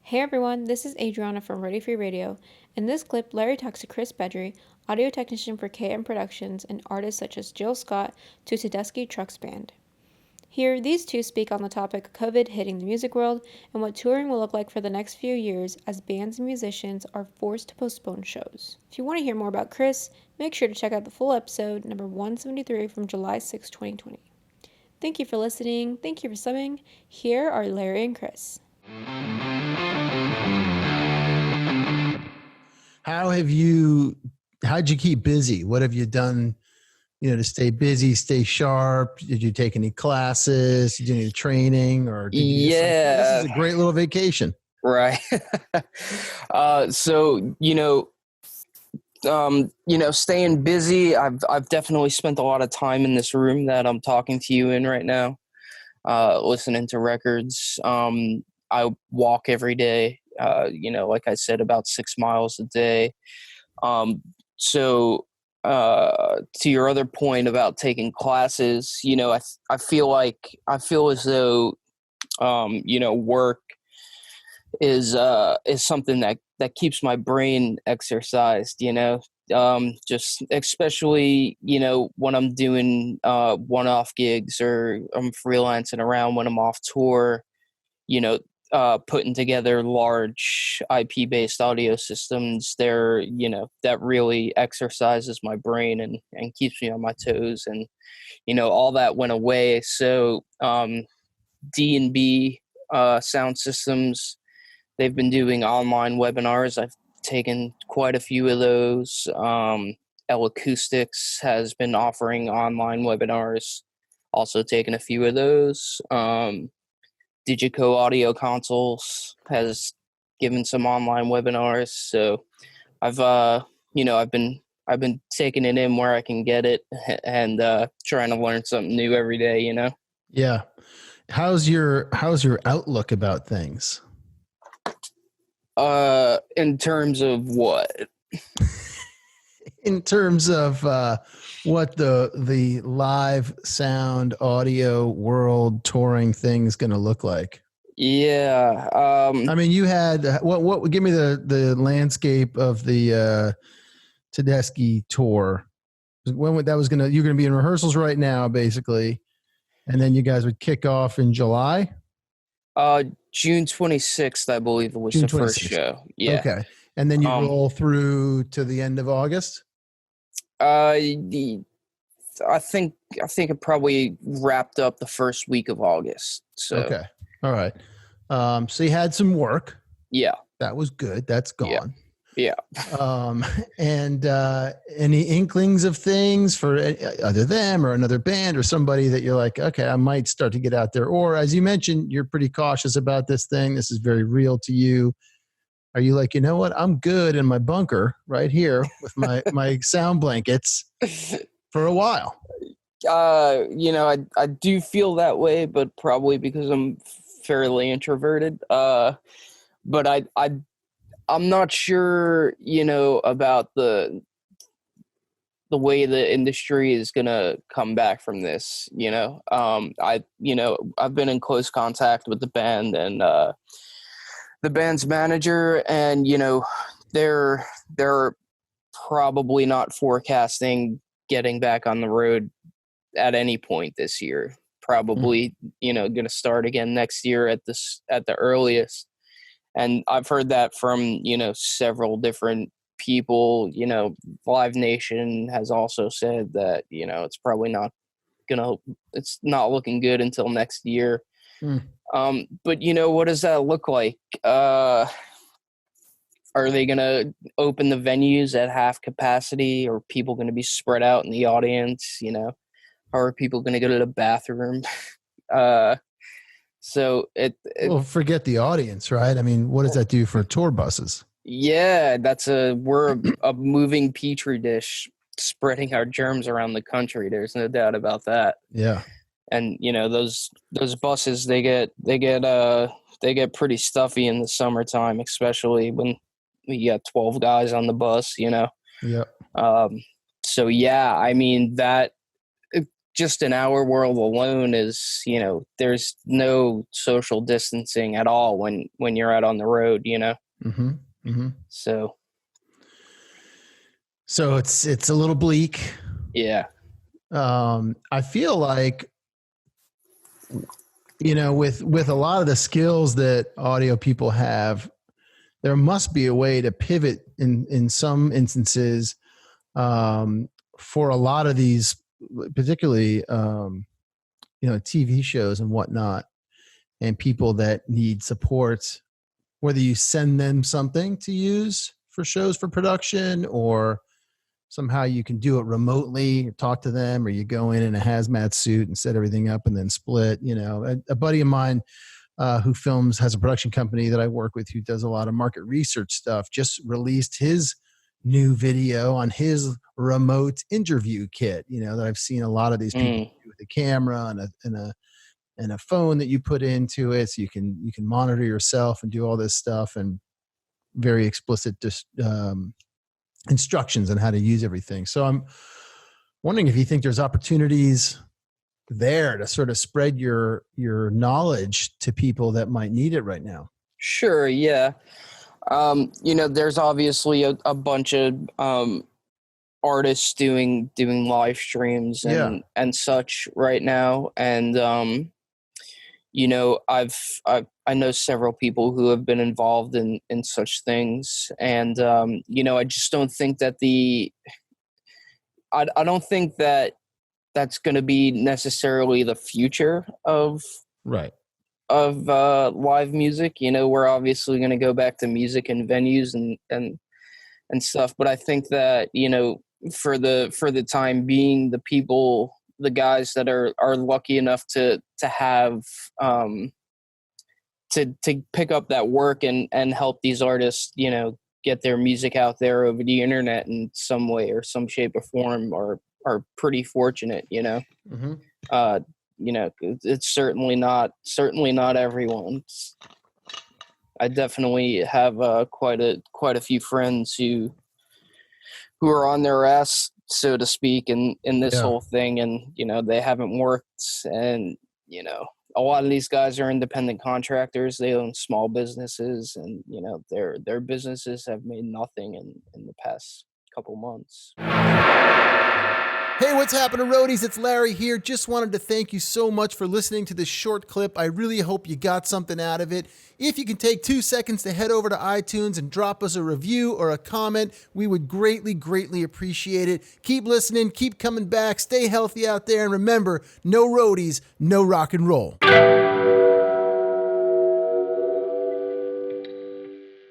Hey everyone, this is Adriana from ROADIE Free Radio. In this clip, Larry talks to Chris Bedry, audio technician for KM Productions, and artists such as Jill Scott to Tedeschi Trucks Band. Here, these two speak on the topic of COVID hitting the music world and what touring will look like for the next few years as bands and musicians are forced to postpone shows. If you want to hear more about Chris, make sure to check out the full episode, number 173 from July 6, 2020. Thank you for listening. Thank you for subbing. Here are Larry and Chris. How'd you keep busy? What have you done, to stay busy, stay sharp? Did you take any classes? Did you do any training, or did you just this is a great little vacation? Right. Staying busy. I've definitely spent a lot of time in this room that I'm talking to you in right now, listening to records. I walk every day, like I said, about 6 miles a day. To your other point about taking classes, I feel as though, work is something that keeps my brain exercised, just especially, when I'm doing one-off gigs or I'm freelancing around when I'm off tour, putting together large IP-based audio systems there, that really exercises my brain and keeps me on my toes. And, all that went away. So D&B sound systems, they've been doing online webinars. I've taken quite a few of those. L Acoustics has been offering online webinars, also taken a few of those. Digico Audio Consoles has given some online webinars, so I've been taking it in where I can get it and trying to learn something new every day. Yeah. How's your outlook about things? In terms of what? In terms of what the live sound audio world touring thing is going to look like. Yeah. You had what? Give me the landscape of the Tedeschi tour. When that was you're gonna be in rehearsals right now, basically, and then you guys would kick off in July. June 26th, I believe, was the first show. Yeah. Okay, and then you roll through to the end of August. I think it probably wrapped up the first week of August. So okay, all right. So you had some work. Yeah, that was good. That's gone. Yeah. And any inklings of things for either them or another band or somebody that you're like, okay, I might start to get out there. Or as you mentioned, you're pretty cautious about this thing. This is very real to you. Are you like, you know what? I'm good in my bunker right here with my sound blankets for a while. I do feel that way, but probably because I'm fairly introverted. But I'm not sure, about the way the industry is gonna come back from this. I've been in close contact with the band and the band's manager, and they're probably not forecasting getting back on the road at any point this year. Probably, gonna start again next year at the earliest. And I've heard that from, several different people. Live Nation has also said that, it's probably it's not looking good until next year. But, what does that look like? Are they going to open the venues at half capacity? Or are people going to be spread out in the audience? How are people going to go to the bathroom? So well, forget the audience, right? I mean, what does that do for tour buses? Yeah, we're a moving petri dish spreading our germs around the country. There's no doubt about that. Yeah. And those buses, they get pretty stuffy in the summertime, especially when we got 12 guys on the bus, Yeah. So yeah, I mean that just in our world alone is, you know, there's no social distancing at all when you're out on the road, you know? Mm-hmm. Mm-hmm. So it's a little bleak. yeah. I feel like, you know, with a lot of the skills that audio people have, there must be a way to pivot in some instances, for a lot of these, particularly, you know, TV shows and whatnot, and people that need support, whether you send them something to use for shows for production, or somehow you can do it remotely, talk to them, or you go in a hazmat suit and set everything up and then split. You know, a buddy of mine who has a production company that I work with, who does a lot of market research stuff, just released his new video on his remote interview kit. You know, that I've seen a lot of these people do with a camera and a phone that you put into it, so you can monitor yourself and do all this stuff, and very explicit instructions on how to use everything. So I'm wondering if you think there's opportunities there to sort of spread your knowledge to people that might need it right now. Sure. Yeah. You know, there's obviously a bunch of artists doing live streams and such right now, and you know, I know several people who have been involved in such things, and you know, I just don't think that I don't think that that's going to be necessarily the future of live music. You know, we're obviously going to go back to music and venues and stuff, but I think that, you know, for the time being, the guys that are lucky enough to have to pick up that work and help these artists, you know, get their music out there over the internet in some way or some shape or form are pretty fortunate, you know. Mm-hmm. You know, it's certainly not everyone. I definitely have quite a few friends who are on their ass, so to speak, in this whole thing, and you know, they haven't worked, and you know, a lot of these guys are independent contractors. They own small businesses, and you know, their businesses have made nothing in the past couple months. Hey, what's happening, roadies? It's Larry here. Just wanted to thank you so much for listening to this short clip. I really hope you got something out of it. If you can take 2 seconds to head over to iTunes and drop us a review or a comment, we would greatly, greatly appreciate it. Keep listening, keep coming back, stay healthy out there, and remember, no roadies, no rock and roll.